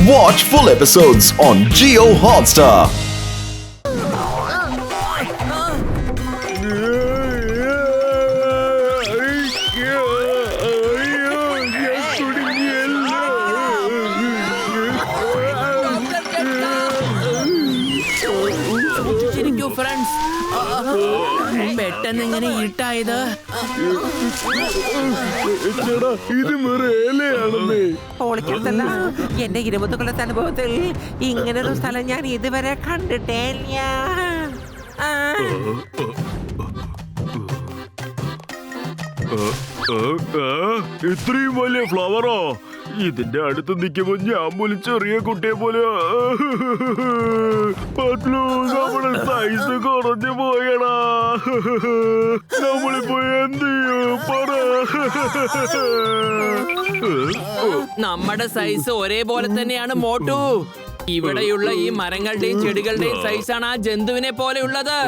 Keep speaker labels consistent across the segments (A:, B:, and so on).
A: Watch full episodes on Jio Hotstar.
B: പെട്ടെന്ന് ഇങ്ങനെ ഇരുട്ടായത്
C: പൊളിക്കത്തല്ല. എന്റെ 20 കൊല്ലത്തെ അനുഭവത്തിൽ ഇങ്ങനൊരു സ്ഥലം ഞാൻ ഇതുവരെ കണ്ടിട്ടേ ഇല്ല.
D: ഇത്രയും വലിയ ഫ്ലവറോ? ഇതിന്റെ അടുത്ത് നിൽക്കുമ്പോ ഞാൻ പോലും ചെറിയ കുട്ടിയെ പോലെ നമ്മുടെ സൈസ് കുറഞ്ഞു പോയടാ. നമ്മളിപ്പോ എന്ത് ചെയ്യും പറ?
B: നമ്മുടെ സൈസ് ഒരേപോലെ തന്നെയാണ് മോട്ടു. ഇവിടെയുള്ള ഈ മരങ്ങളുടെയും ചെടികളുടെയും സൈസാണ് ആ ജന്തുവിനെ പോലെ ഉള്ളത്.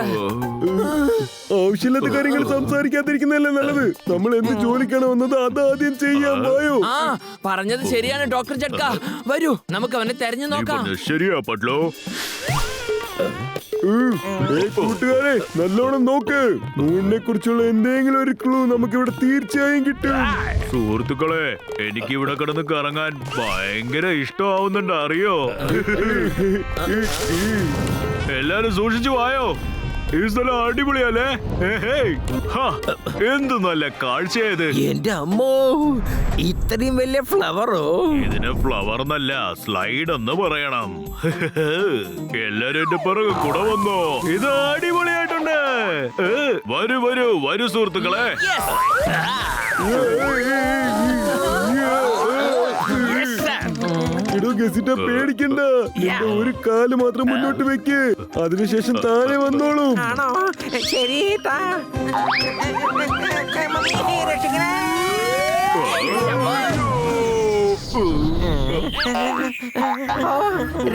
D: ആവശ്യമില്ലാത്ത കാര്യങ്ങൾ സംസാരിക്കാതിരിക്കുന്നതല്ലേ നല്ലത്. നമ്മൾ എന്ത് ജോലിക്കാണ് വന്നത് അതാദ്യം ചെയ്യാൻ പോയോ?
B: ആ പറഞ്ഞത് ശരിയാണ് ഡോക്ടർ ജഡ്ക. വരൂ നമുക്ക് അവനെ തെരഞ്ഞു നോക്കാം.
D: ശരിയാ പട്ലോ. കൂട്ടുകാരെ നല്ലോണം നോക്ക്. മൂണിനെ കുറിച്ചുള്ള എന്തെങ്കിലും ഒരു ക്ലൂ നമുക്ക് ഇവിടെ തീർച്ചയായും കിട്ടും. സുഹൃത്തുക്കളെ, എനിക്ക് ഇവിടെ കിടന്ന് കറങ്ങാൻ ഭയങ്കര ഇഷ്ടമാവുന്നുണ്ട് അറിയോ? എല്ലാരും സൂക്ഷിച്ചു വായോ. ഈ സ്ഥലം അടിപൊളിയല്ലേ? എന്ത് നല്ല കാഴ്ചയത്.
C: എന്റെ അമ്മോ, ഇത്രയും വലിയ ഫ്ലവറോ?
D: ഇതിന് ഫ്ലവർ എന്നല്ല, സ്ലൈഡ് എന്ന് പറയണം. എല്ലാരും എന്റെ പിറകെ കൂടെ വന്നോ. ഇത് അടിപൊളിയായിട്ടുണ്ട്. വരൂ വരൂ വരൂ സുഹൃത്തുക്കളെ. പേടിക്കണ്ട. എന്റെ ഒരു കാല് മാത്രം മുന്നോട്ട് വെക്ക്. അതിനുശേഷം താഴെ വന്നോളൂ.
C: ആണോ? ശരി.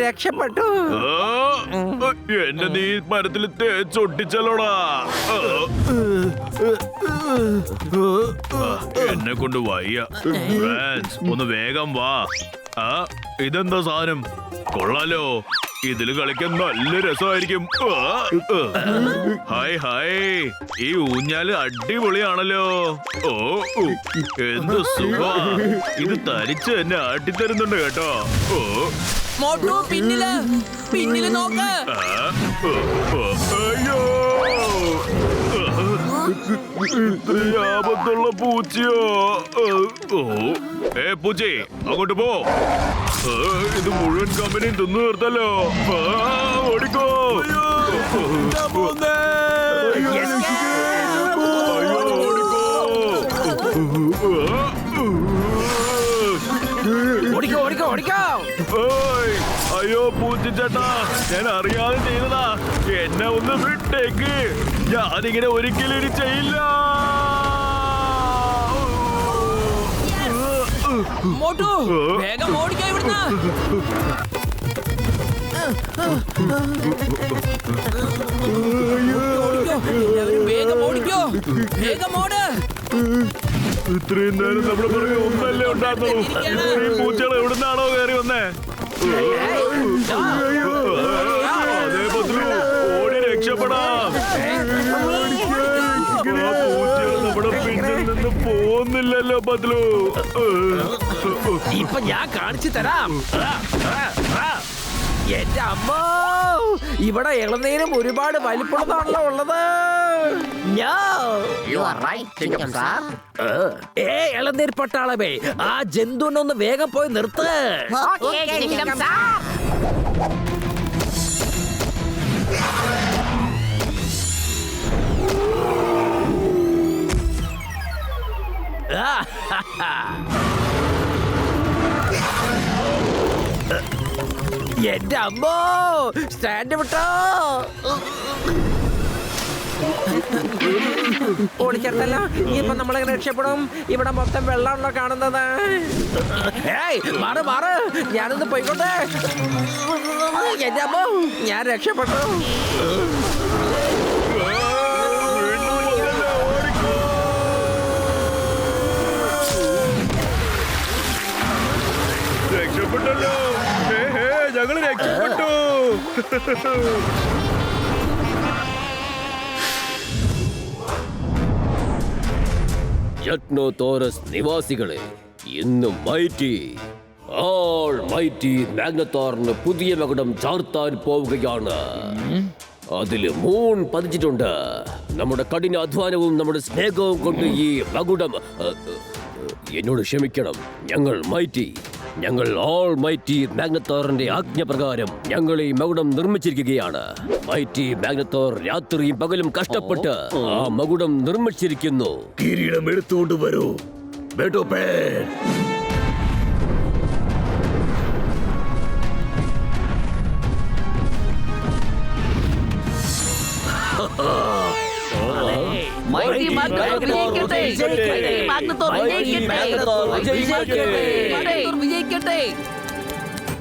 C: രക്ഷപ്പെട്ടു.
D: എന്റെ നീ മരത്തിൽ തേച്ചൊട്ടിച്ചല്ലോടാ. എന്നെ കൊണ്ട് വയ്യ. ഒന്ന് വേഗം വാ. ഇതെന്താ സാധനം? കൊള്ളാലോ. ഇതില് കളിക്കാൻ നല്ല രസമായിരിക്കും. ഹായ് ഹായ്, ഈ ഊഞ്ഞാല് അടിപൊളിയാണല്ലോ. ഓ എന്ത് സുഖാ. ഇത് തരിച്ച് എന്നെ ആട്ടിത്തരുന്നുണ്ട് കേട്ടോ. ഓ
B: മോട്ടു പിന്നില് പിന്നില് നോക്ക്.
D: അയ്യോ, ഇത്രയും ആപത്തുള്ള പൂച്ചയോ? പൂച്ചേ അങ്ങോട്ട് പോ. ഇത് മുഴുവൻ കമ്പനിയും തിന്നു തീർത്തല്ലോ. ഓടിക്കോ. അയ്യോ പൂച്ചേട്ടാ, ഞാൻ അറിയാതെ ചെയ്തതാ. എന്നെ ഒന്ന് വിട്ടേക്ക്. ഞാനിങ്ങനെ ഒരിക്കലും ഇനി ചെയ്യില്ല.
B: മോട്ടു വേഗം ഓടിക്കോ ഇവിടുന്ന്. വേഗം ഓടിക്കോ, വേഗം ഓട്.
D: ഇത്രയും നേരം നമ്മുടെ പുറകെ ഒന്നല്ലേ ഉണ്ടായിരുന്നുള്ളൂ. ഇത്രയും പൂച്ചകൾ എവിടുന്നാണോ കയറി വന്നേ? അതേ പത്ലു, ഓടി രക്ഷപ്പെടാം. പൂച്ചകൾ നമ്മുടെ പിന്നിൽ നിന്ന് പോകുന്നില്ലല്ലോ പത്ലു.
C: ഇപ്പൊ ഞാൻ കാണിച്ചു തരാം. എന്റെ അമ്മ, ഇവിടെ ഇളനീരും ഒരുപാട് വലിപ്പമുള്ളതാണല്ലോ ഉള്ളത്. ഇളനീർ പട്ടാളമേ, ആ ജന്തുവിനൊന്ന് വേഗം പോയി നിർത്ത്. എന്റെ അമ്മോ, സ്റ്റാൻഡ് വിട്ടോ. ഓടിച്ചേർത്തല്ല. ഇപ്പൊ നമ്മളെങ്ങനെ രക്ഷപ്പെടും? ഇവിടെ മൊത്തം വെള്ളമാണല്ലോ കാണുന്നത്. മാറ് മാറ്, ഞാനൊന്ന് പോയിക്കോട്ടെ. എന്റെ അമ്മോ, ഞാൻ രക്ഷപ്പെട്ടു.
D: രക്ഷപ്പെട്ടല്ലോ. ഞങ്ങൾ രക്ഷപ്പെട്ടു.
E: യജ്ഞോതോറസ് നിവാസികളെ, ഇന്ന് മൈറ്റി മാഗ്നത്തോറിന് പുതിയ മകുടം ചാർത്താൻ പോവുകയാണ്. അതില് മൂൺ പതിച്ചിട്ടുണ്ട്. നമ്മുടെ കഠിന അധ്വാനവും നമ്മുടെ സ്നേഹവും കൊണ്ട് ഈ മകുടം, എന്നോട് ക്ഷമിക്കണം, ഞങ്ങൾ ഓൾ മൈറ്റി മാഗ്നത്തോറിന്റെ ആജ്ഞപ്രകാരം ഞങ്ങൾ ഈ മകുടം നിർമ്മിച്ചിരിക്കുകയാണ്. മൈറ്റി മാഗ്നത്തോർ രാത്രിയും പകലും കഷ്ടപ്പെട്ട് ആ മകുടം നിർമ്മിച്ചിരിക്കുന്നു.
F: കിരീടം എടുത്തുകൊണ്ട് വരൂ ബേട്ടോപ്പേ.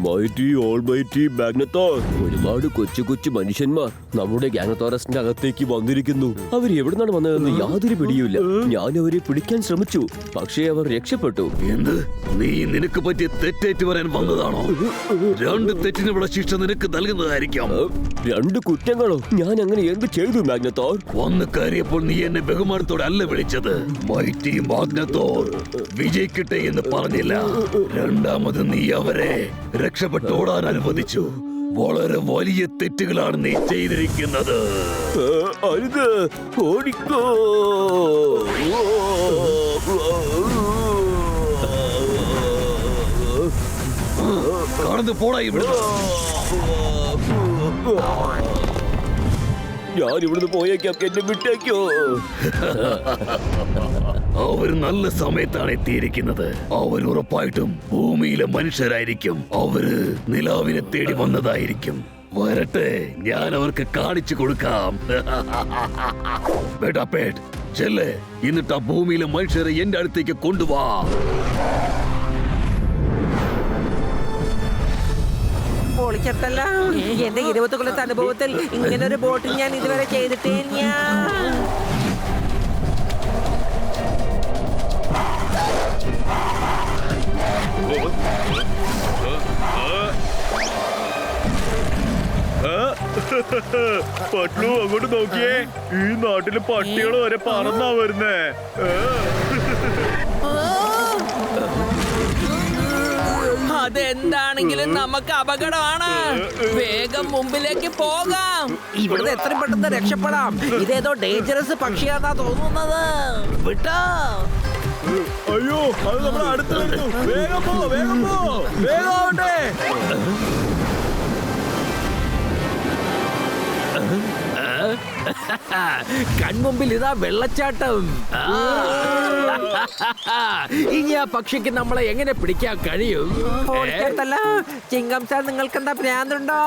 E: മൈറ്റി ഓൾ മൈറ്റി മാഗ്നത്തോർ, ഒരുപാട് കൊച്ചു കൊച്ചു മനുഷ്യന്മാർ നമ്മുടെ മാഗ്നത്തോറസിന്റെ അകത്തേക്ക് വന്നിരിക്കുന്നു. അവർ എവിടെ നിന്നാണ് വന്നതെന്ന് യാതൊരു പിടിയുമില്ല. ഞാൻ അവരെ പിടിക്കാൻ ശ്രമിച്ചു, പക്ഷേ അവർ രക്ഷപ്പെട്ടു.
F: എന്ത്? നീ നിനക്ക് പറ്റിയ തെറ്റേറ്റ് വരാൻ വന്നതാണോ? 2 തെറ്റിനുള്ള ശിക്ഷ നിനക്ക് നൽകുന്നതായിരിക്കാം.
E: 2 കുറ്റങ്ങളോ? ഞാൻ അങ്ങനെ എന്ത് ചെയ്തു മാഗ്നത്തോർ?
F: വന്ന് കയറിയപ്പോൾ നീ എന്നെ ബഹുമാനത്തോടെ അല്ല വിളിച്ചത്. മൈറ്റി മാഗ്നത്തോർ വിജയിക്കട്ടെ എന്ന് പറഞ്ഞില്ല. രണ്ടാമത് നീ അവരെ രക്ഷപ്പെട്ട് ഓടാൻ അനുവദിച്ചു. വളരെ വലിയ തെറ്റുകളാണ് നീ ചെയ്തിരിക്കുന്നത്.
E: അരുത്, ഓടിക്കോ.
F: കടന്നു പോടാ ഇവിടെ.
E: ഞാൻ ഇവിടുന്ന് പോയേക്കാം, എന്നെ വിട്ടേക്കോ.
F: അവർ നല്ല സമയത്താണ് എത്തിയിരിക്കുന്നത്. അവർ ഉറപ്പായിട്ടും ഭൂമിയിലെ മനുഷ്യരായിരിക്കും. അവര് നിലാവിനെ തേടി വന്നതായിരിക്കും. വരട്ടെ, ഞാൻ അവർക്ക് കാണിച്ചു കൊടുക്കാം. ബേട്ടാ പേട്ട്, ചെല്ല്, എന്നിട്ട് ആ ഭൂമിയിലെ മനുഷ്യരെ എന്റെ അടുത്തേക്ക് കൊണ്ടുവാ.
C: പൊളിച്ചെടുത്തല്ല. എന്റെ 20 കൊല്ലത്തെ അനുഭവത്തിൽ ഇങ്ങനൊരു ബോട്ടിൽ ഞാൻ ഇതുവരെ ചെയ്തിട്ടേ ഞാൻ.
D: പട്ലു, അങ്ങോട്ട് നോക്കിയേ. ഈ നാട്ടില് പട്ടികൾ വരെ പറന്നാ വരുന്നേ.
B: അതെന്താണെങ്കിലും നമുക്ക് അപകടമാണ്. വേഗം മുമ്പിലേക്ക് പോകാം.
C: ഇവിടുന്ന് എത്രയും പെട്ടെന്ന് രക്ഷപ്പെടാം. ഇതേതോ ഡേഞ്ചറസ് പക്ഷിയാന്നാ തോന്നുന്നത്. വിട്ടോ.
D: അയ്യോ, അത് നമ്മുടെ അടുത്ത് വരുന്നു. വേഗം പോ, വേഗം പോ, വേഗം ആവട്ടെ.
G: കൺമുമ്പിൽ ഇതാ വെള്ളച്ചാട്ടം. ഇനി ആ പക്ഷിക്ക് നമ്മളെ എങ്ങനെ പിടിക്കാൻ കഴിയും?
C: പൊളിച്ചെടുത്തല്ല. ചിങ്കം സാർ, നിങ്ങൾക്ക് എന്താ ഭ്രാന്തുണ്ടോ?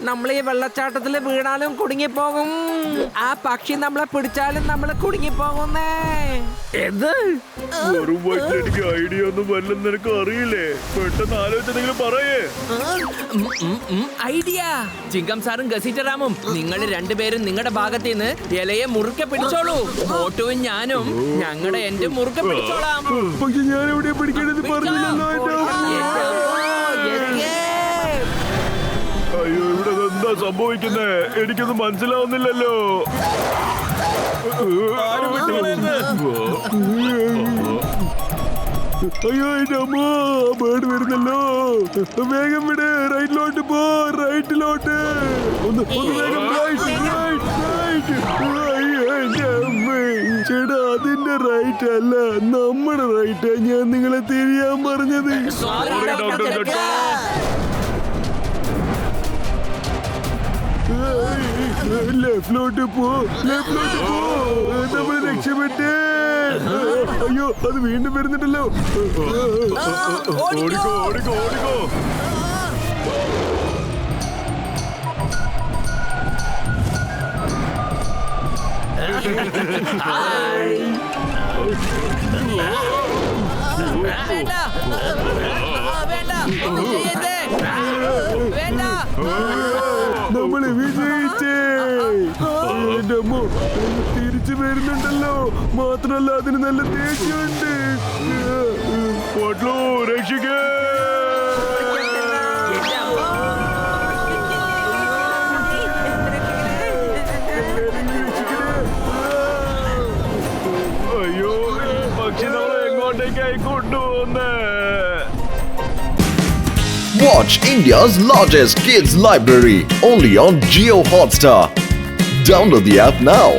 C: നമ്മൾ ഈ വെള്ളച്ചാട്ടത്തിൽ വീണാലും കുടുങ്ങിപ്പോകും. ആ പക്ഷി നമ്മളെ പിടിച്ചാലും നമ്മൾ കുടുങ്ങിപ്പോകുന്നേ.
G: എന്ത്?
D: വെറും എനിക്ക് ഐഡിയ ഒന്നും വല്ലെന്ന് നിനക്ക് അറിയില്ലേ? പെട്ടെന്ന് ആലോചിച്ചെന്തെങ്കിലും പറയേ.
B: ഐഡിയ. ചിങ്കം സാറും ഗസീറ്ററാമും നിങ്ങൾ രണ്ടുപേരും നിങ്ങളുടെ ഭാഗത്ത് നിന്ന് ഇലയെ മുറുക്കെ പിടിച്ചോളൂ. മോട്ടുവും ഞാനും ഞങ്ങളുടെ എന്റെ മുറുക്കെ പിടിച്ചോളാം.
D: പക്ഷെ ഞാൻ എവിടെ പിടിക്കേണ്ടത് പറഞ്ഞില്ലല്ലോ. അയ്യോ, ഇവിടെ എന്താ സംഭവിക്കുന്നേ? എനിക്കൊന്നും മനസ്സിലാവുന്നില്ലല്ലോ. അയ്യോ, എന്റെ അമ്മ, ബേർഡ് വരുന്നല്ലോ. വേഗം വിട്, റൈറ്റിലോട്ട് പോ, റൈറ്റിലോട്ട്. ഒന്ന് വേഗം, റൈറ്റ്. അയ്യോ, എന്റെ അമ്മ. ചേട്ടാ, അതിന്റെ റൈറ്റ് അല്ല, നമ്മുടെ റൈറ്റാ ഞാൻ നിങ്ങളെ തിരിയാൻ പറഞ്ഞത്. ലെഫ്റ്റിലോട്ട് പോ, ലെഫ്റ്റിലോട്ട് പോ. നമ്മൾ രക്ഷപ്പെട്ടേ. അയ്യോ, അത് വീണ്ടും വരുന്നുണ്ടല്ലോ. ഓടിക്കോ, ഓടിക്കോ, ഓടിക്കോ.
B: വേണ്ട, വേണ്ട, വേണ്ട.
D: നമ്മള് വിജയിച്ചേ. എന്റെ അമ്മ, തിരിച്ചു വരുന്നുണ്ടല്ലോ. മാത്രല്ല അതിന് നല്ല ദേഷ്യമുണ്ട്. രക്ഷിക്കേ. എവിടെയായി കൊണ്ടുപോകുന്നേ?
A: Watch India's largest kids library only on Geo Hotstar. Download the app now.